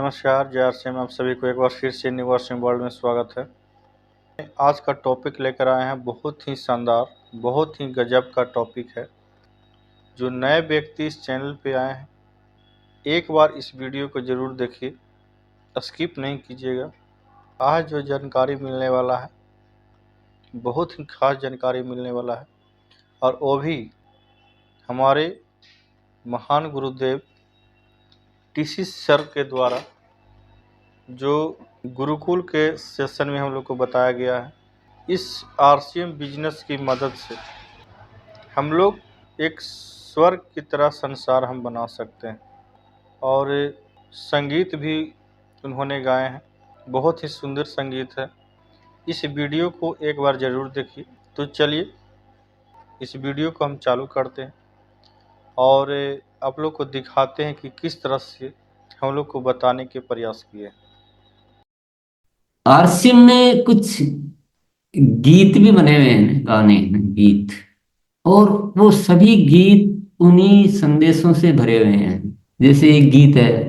नमस्कार, जय आर में आप सभी को एक बार फिर से न्यू वाशिंग वर्ल्ड में स्वागत है। आज का टॉपिक लेकर आए हैं बहुत ही शानदार, बहुत ही गजब का टॉपिक है। जो नए व्यक्ति इस चैनल पे आए हैं, एक बार इस वीडियो को ज़रूर देखिए, स्किप नहीं कीजिएगा। आज जो जानकारी मिलने वाला है, बहुत ही खास जानकारी मिलने वाला है, और वो भी हमारे महान गुरुदेव टीसी सर के द्वारा, जो गुरुकुल के सेशन में हम लोग को बताया गया है। इस आरसीएम बिजनेस की मदद से हम लोग एक स्वर्ग की तरह संसार हम बना सकते हैं। और संगीत भी उन्होंने गाए हैं, बहुत ही सुंदर संगीत है। इस वीडियो को एक बार ज़रूर देखिए। तो चलिए इस वीडियो को हम चालू करते हैं और आप लोग को दिखाते हैं कि किस तरह से हम लोग को बताने के प्रयास किए। आरसीएम में कुछ गीत भी बने हुए हैं, गाने गीत, और वो सभी गीत उन्हीं संदेशों से भरे हुए हैं। जैसे एक गीत है,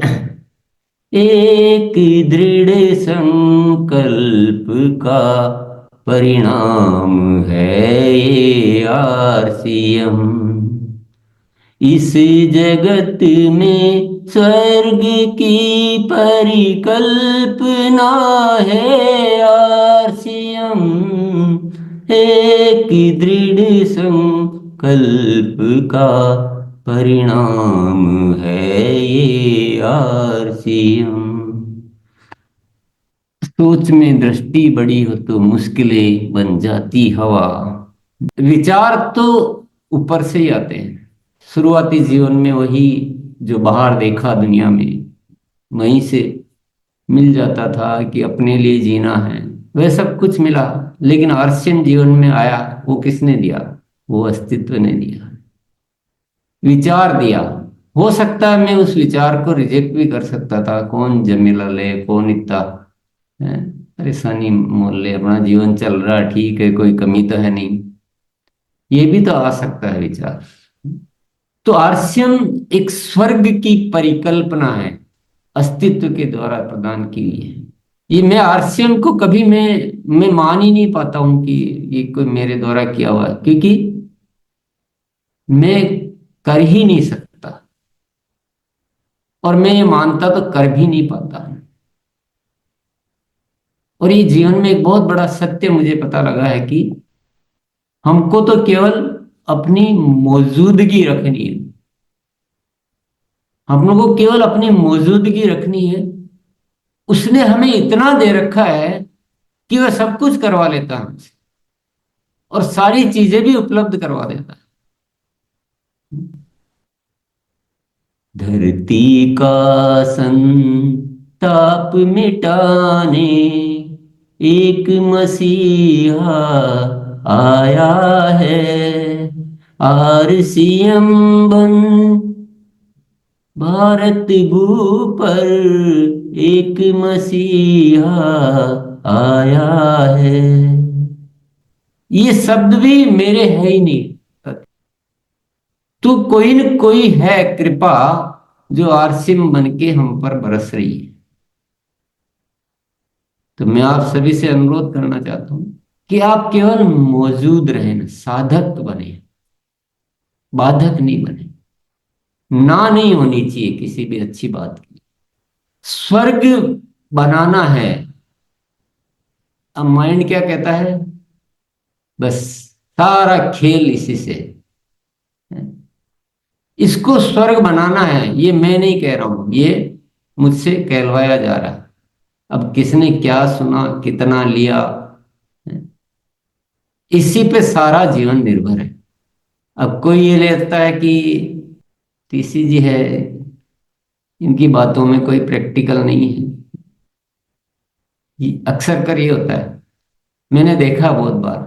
एक दृढ़ संकल्प का परिणाम है ये आरसीएम। इस जगत में स्वर्ग की परिकल्पना है आरसीएम। एक दृढ़ संकल्प का परिणाम है ये आरसीएम। सोच में दृष्टि बड़ी हो तो मुश्किलें बन जाती हवा। विचार तो ऊपर से ही आते हैं। शुरुआती जीवन में वही जो बाहर देखा दुनिया में, वहीं से मिल जाता था कि अपने लिए जीना है, वह सब कुछ मिला। लेकिन आरसीएम जीवन में आया, वो किसने दिया? वो अस्तित्व ने दिया, विचार दिया। हो सकता है मैं उस विचार को रिजेक्ट भी कर सकता था, कौन जमेला ले, कौन इतना परेशानी मोल ले, अपना जीवन चल रहा ठीक है, कोई कमी तो है नहीं, ये भी तो आ सकता है विचार। तो आरसीएम एक स्वर्ग की परिकल्पना है, अस्तित्व के द्वारा प्रदान की हुई है। ये मैं आरसीएम को कभी मैं मान ही नहीं पाता हूं कि ये कोई मेरे द्वारा किया हुआ है, क्योंकि मैं कर ही नहीं सकता, और मैं ये मानता तो कर भी नहीं पाता। और ये जीवन में एक बहुत बड़ा सत्य मुझे पता लगा है कि हमको तो केवल अपनी मौजूदगी रखनी है। हम लोगों को केवल अपनी मौजूदगी रखनी है। उसने हमें इतना दे रखा है कि वह सब कुछ करवा लेता है हमसे, और सारी चीजें भी उपलब्ध करवा देता है। धरती का संताप मिटाने एक मसीहा आया है। आरसीएम बन भारत भू पर एक मसीहा आया है। ये शब्द भी मेरे है ही नहीं, तो कोई न कोई है कृपा जो आरसीएम बन के हम पर बरस रही है। तो मैं आप सभी से अनुरोध करना चाहता हूं कि आप केवल मौजूद रहें, साधक बने, बाधक नहीं बने। ना नहीं होनी चाहिए किसी भी अच्छी बात की। स्वर्ग बनाना है, अब माइंड क्या कहता है? बस सारा खेल इसी से है। इसको स्वर्ग बनाना है, ये मैं नहीं कह रहा हूं, ये मुझसे कहलवाया जा रहा है। अब किसने क्या सुना, कितना लिया, इसी पे सारा जीवन निर्भर है। अब कोई ये लेता है कि टीसी जी है, इनकी बातों में कोई प्रैक्टिकल नहीं है। ये अक्सर कर ये होता है, मैंने देखा बहुत बार।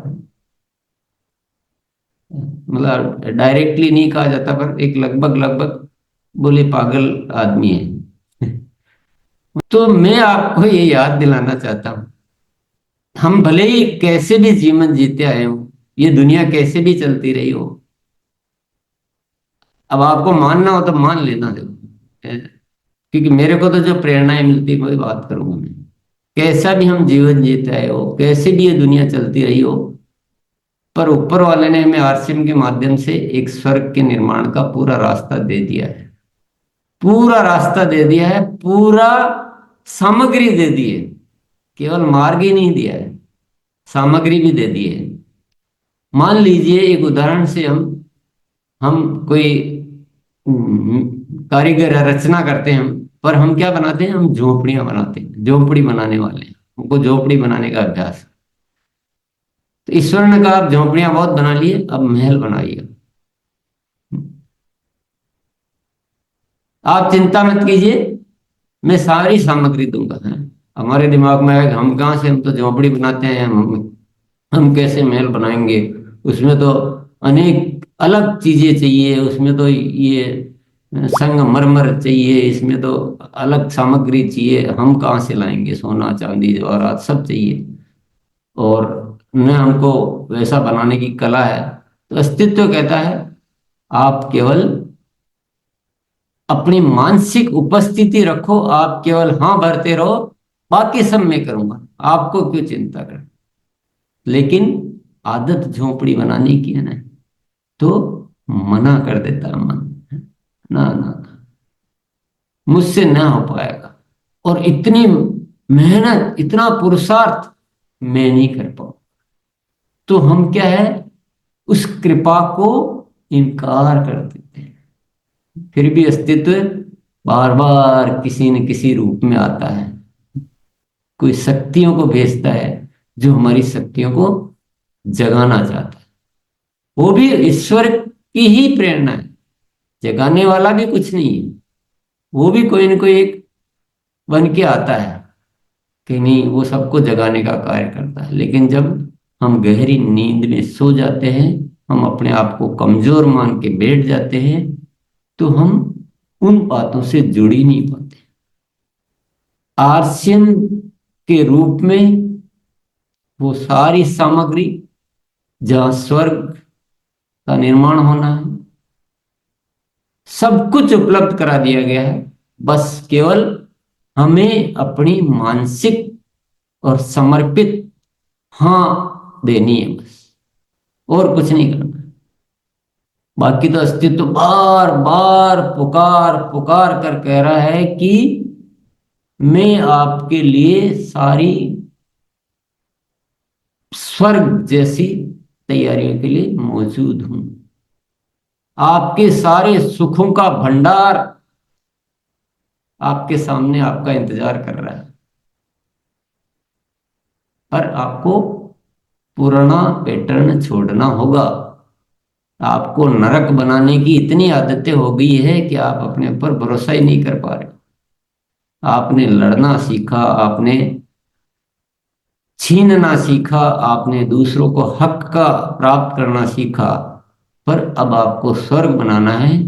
मतलब डायरेक्टली नहीं कहा जाता, पर एक लगभग लगभग बोले पागल आदमी है। तो मैं आपको ये याद दिलाना चाहता हूं, हम भले ही कैसे भी जीवन जीते आए हो, ये दुनिया कैसे भी चलती रही हो, अब आपको मानना हो तो मान लेना। देखो, क्योंकि मेरे को तो जो प्रेरणाएं मिलती वही बात करूंगा मैं। कैसा भी हम जीवन जीते आए हो, कैसे भी ये दुनिया चलती रही हो, पर ऊपर वाले ने हमें आरसीएम के माध्यम से एक स्वर्ग के निर्माण का पूरा रास्ता दे दिया है। पूरा रास्ता दे दिया है, पूरा सामग्री दे दी है। केवल मार्ग ही नहीं दिया है, सामग्री भी दे दी है। मान लीजिए एक उदाहरण से हम कोई कारीगर है, रचना करते हैं हम, पर हम क्या बनाते हैं, हम झोपड़ियां बनाते हैं, झोपड़ी बनाने वाले हैं, हमको झोपड़ी बनाने का अभ्यास है। तो ईश्वर ने कहा आप झोपड़ियां बहुत बना लिए, अब महल बनाइए। आप चिंता मत कीजिए, मैं सारी सामग्री दूंगा। है हमारे दिमाग में है कि हम कहाँ से, हम तो झोपड़ी बनाते हैं, हम कैसे महल बनाएंगे, उसमें तो अनेक अलग चीजें चाहिए, उसमें तो ये संगमरमर चाहिए, इसमें तो अलग सामग्री चाहिए, हम कहाँ से लाएंगे, सोना चांदी जवाहरात सब चाहिए, और न हमको वैसा बनाने की कला है। तो अस्तित्व कहता है आप केवल अपनी मानसिक उपस्थिति रखो, आप केवल हाँ भरते रहो, बाकी सब मैं करूंगा, आपको क्यों चिंता कर। लेकिन आदत झोंपड़ी बनाने की है ना, तो मना कर देता है मन, ना ना ना, मुझसे ना हो पाएगा, और इतनी मेहनत इतना पुरुषार्थ मैं नहीं कर पाऊं। तो हम क्या है, उस कृपा को इनकार कर देते हैं। फिर भी अस्तित्व बार बार किसी न किसी रूप में आता है, कोई शक्तियों को भेजता है जो हमारी शक्तियों को जगाना चाहता है। वो भी ईश्वर की ही प्रेरणा है, जगाने वाला भी कुछ नहीं है, वो भी कोई न कोई एक बन के आता है कि नहीं, वो सबको जगाने का कार्य करता है। लेकिन जब हम गहरी नींद में सो जाते हैं, हम अपने आप को कमजोर मान के बैठ जाते हैं, तो हम उन बातों से जुड़ ही नहीं पाते। आरसीएम के रूप में वो सारी सामग्री जहां स्वर्ग का निर्माण होना है, सब कुछ उपलब्ध करा दिया गया है। बस केवल हमें अपनी मानसिक और समर्पित हाँ देनी है, बस, और कुछ नहीं करना। बाकी तो अस्तित्व बार बार पुकार पुकार कर कह रहा है कि मैं आपके लिए सारी स्वर्ग जैसी तैयारियों के लिए मौजूद हूं। आपके सारे सुखों का भंडार आपके सामने आपका इंतजार कर रहा है, पर आपको पुराना पैटर्न छोड़ना होगा। आपको नरक बनाने की इतनी आदतें हो गई है कि आप अपने ऊपर भरोसा ही नहीं कर पा रहे। आपने लड़ना सीखा, आपने छीनना सीखा, आपने दूसरों को हक का प्राप्त करना सीखा, पर अब आपको स्वर्ग बनाना है,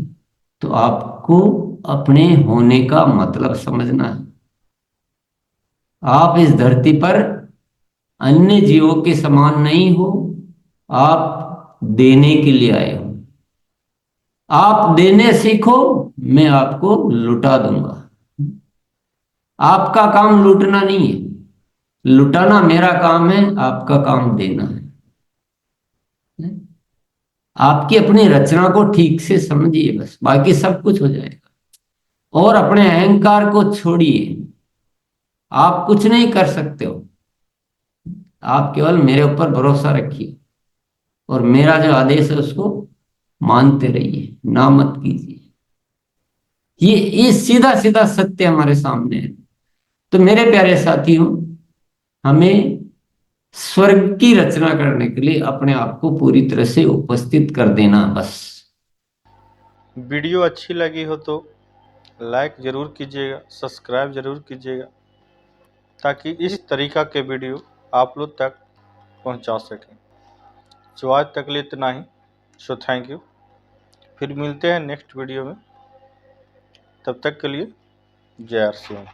तो आपको अपने होने का मतलब समझना है। आप इस धरती पर अन्य जीवों के समान नहीं हो, आप देने के लिए आए हो। आप देने सीखो, मैं आपको लुटा दूंगा। आपका काम लूटना नहीं है, लुटाना मेरा काम है, आपका काम देना है। आपकी अपनी रचना को ठीक से समझिए, बस बाकी सब कुछ हो जाएगा। और अपने अहंकार को छोड़िए, आप कुछ नहीं कर सकते हो, आप केवल मेरे ऊपर भरोसा रखिए, और मेरा जो आदेश है उसको मानते रहिए, ना मत कीजिए। ये सीधा सीधा सत्य हमारे सामने है। तो मेरे प्यारे साथियों, हमें स्वर्ग की रचना करने के लिए अपने आप को पूरी तरह से उपस्थित कर देना, बस। वीडियो अच्छी लगी हो तो लाइक ज़रूर कीजिएगा, सब्सक्राइब ज़रूर कीजिएगा, ताकि इस तरीक़ा के वीडियो आप लोग तक पहुंचा सकें। तो आज तक लिए इतना ही। So thank you. फिर मिलते हैं नेक्स्ट वीडियो में। तब तक के लिए जय आरसीएम।